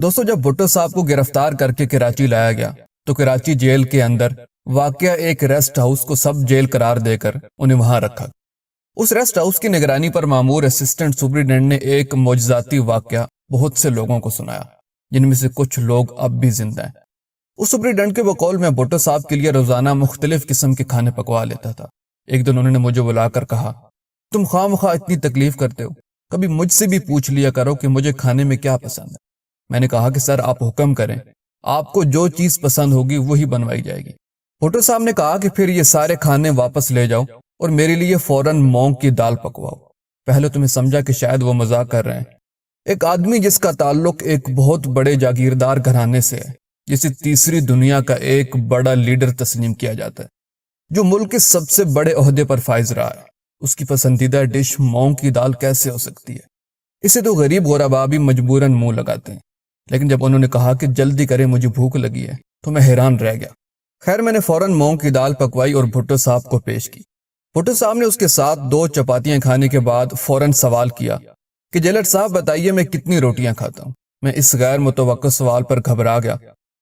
دوستو جب بھٹو صاحب کو گرفتار کر کے کراچی لایا گیا تو کراچی جیل کے اندر واقعہ ایک ریسٹ ہاؤس کو سب جیل قرار دے کر انہیں وہاں رکھا۔ اس ریسٹ ہاؤس کی نگرانی پر مامور اسسٹنٹ سپرنٹینڈنٹ نے ایک معجزاتی واقعہ بہت سے لوگوں کو سنایا، جن میں سے کچھ لوگ اب بھی زندہ ہیں۔ اس سپرنٹینڈنٹ کے بقول میں بھٹو صاحب کے لیے روزانہ مختلف قسم کے کھانے پکوا لیتا تھا۔ ایک دن انہوں نے مجھے بلا کر کہا، تم خواہ مخواہ اتنی تکلیف کرتے ہو، کبھی مجھ سے بھی پوچھ لیا کرو کہ مجھے کھانے میں کیا پسند ہے۔ میں نے کہا کہ سر آپ حکم کریں، آپ کو جو چیز پسند ہوگی وہی بنوائی جائے گی۔ بھٹو صاحب نے کہا کہ پھر یہ سارے کھانے واپس لے جاؤ اور میرے لیے فوراً مونگ کی دال پکواؤ۔ پہلے تو میں سمجھا کہ شاید وہ مذاق کر رہے ہیں۔ ایک آدمی جس کا تعلق ایک بہت بڑے جاگیردار گھرانے سے ہے، جسے تیسری دنیا کا ایک بڑا لیڈر تسلیم کیا جاتا ہے، جو ملک کے سب سے بڑے عہدے پر فائز رہا ہے، اس کی پسندیدہ ڈش مونگ کی دال کیسے ہو سکتی ہے؟ اسے تو غریب غربا بھی مجبوراً منہ لگاتے ہیں۔ لیکن جب انہوں نے کہا کہ جلدی کریں مجھے بھوک لگی ہے تو میں حیران رہ گیا۔ خیر میں نے فوراً مونگ کی دال پکوائی اور بھٹو صاحب کو پیش کی۔ بھٹو صاحب نے اس کے ساتھ 2 چپاتیاں کھانے کے بعد فوراً سوال کیا کہ جیلر صاحب بتائیے میں کتنی روٹیاں کھاتا ہوں۔ میں اس غیر متوقع سوال پر گھبرا گیا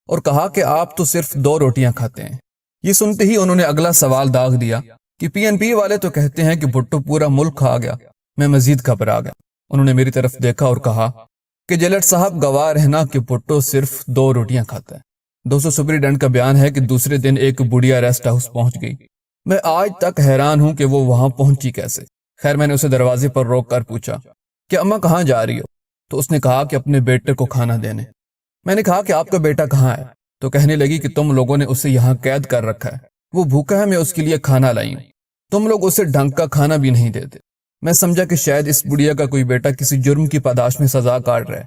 اور کہا کہ آپ تو صرف 2 روٹیاں کھاتے ہیں۔ یہ سنتے ہی انہوں نے اگلا سوال داغ دیا کہ پی این پی والے تو کہتے ہیں کہ بھٹو پورا ملک کھا گیا۔ میں مزید گھبرا گیا۔ انہوں نے میری طرف دیکھا اور کہا کہ جیلر صاحب گواہ رہنا کہ بھٹو صرف 2 روٹیاں کھاتا ہے۔ دوستو سپرنٹینڈنٹ کا بیان ہے کہ دوسرے دن ایک بڑھیا ریسٹ ہاؤس پہنچ گئی۔ میں آج تک حیران ہوں کہ وہ وہاں پہنچی کیسے۔ خیر میں نے اسے دروازے پر روک کر پوچھا کہ اماں کہاں جا رہی ہو؟ تو اس نے کہا کہ اپنے بیٹے کو کھانا دینے۔ میں نے کہا کہ آپ کا بیٹا کہاں ہے؟ تو کہنے لگی کہ تم لوگوں نے اسے یہاں قید کر رکھا ہے، وہ بھوکا ہے، میں اس کے لیے کھانا لائی ہوں، تم لوگ اسے ڈھنگ کا کھانا بھی نہیں دیتے۔ میں سمجھا کہ شاید اس بڑھیا کا کوئی بیٹا کسی جرم کی پاداش میں سزا کاٹ رہا ہے۔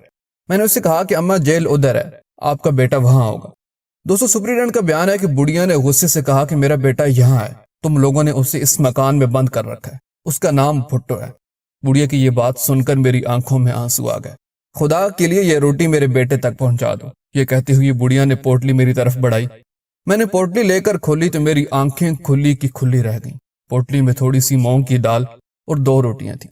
میں نے اسے کہا کہ اماں جیل ادھر ہے، آپ کا بیٹا وہاں ہوگا۔ دوستو سپرنٹینڈنٹ کا بیان ہے کہ بڑھیا نے غصے سے کہا کہ میرا بیٹا یہاں ہے، تم لوگوں نے اسے اس مکان میں بند کر رکھا ہے، اس کا نام بھٹو ہے۔ بڑھیا کی یہ بات سن کر میری آنکھوں میں آنسو آ گئے۔ خدا کے لیے یہ روٹی میرے بیٹے تک پہنچا دو، یہ کہتے ہوئے بڑھیا نے پوٹلی میری طرف بڑھائی۔ میں نے پوٹلی لے کر کھولی تو میری آنکھیں کھلی کی کھلی رہ گئیں۔ پوٹلی میں تھوڑی سی مونگ کی دال اور 2 روٹیاں تھیں۔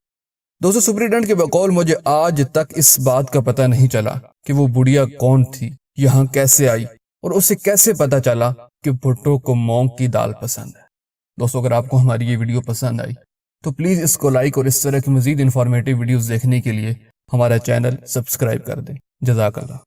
دوستو سپرنٹینڈنٹ کے بقول مجھے آج تک اس بات کا پتہ نہیں چلا کہ وہ بڑھیا کون تھی، یہاں کیسے آئی، اور اسے کیسے پتہ چلا کہ بھٹو کو مونگ کی دال پسند ہے۔ دوستو اگر آپ کو ہماری یہ ویڈیو پسند آئی تو پلیز اس کو لائک اور اس طرح کی مزید انفارمیٹیو ویڈیوز دیکھنے کے لیے ہمارا چینل سبسکرائب کر دیں۔ جزاک اللہ۔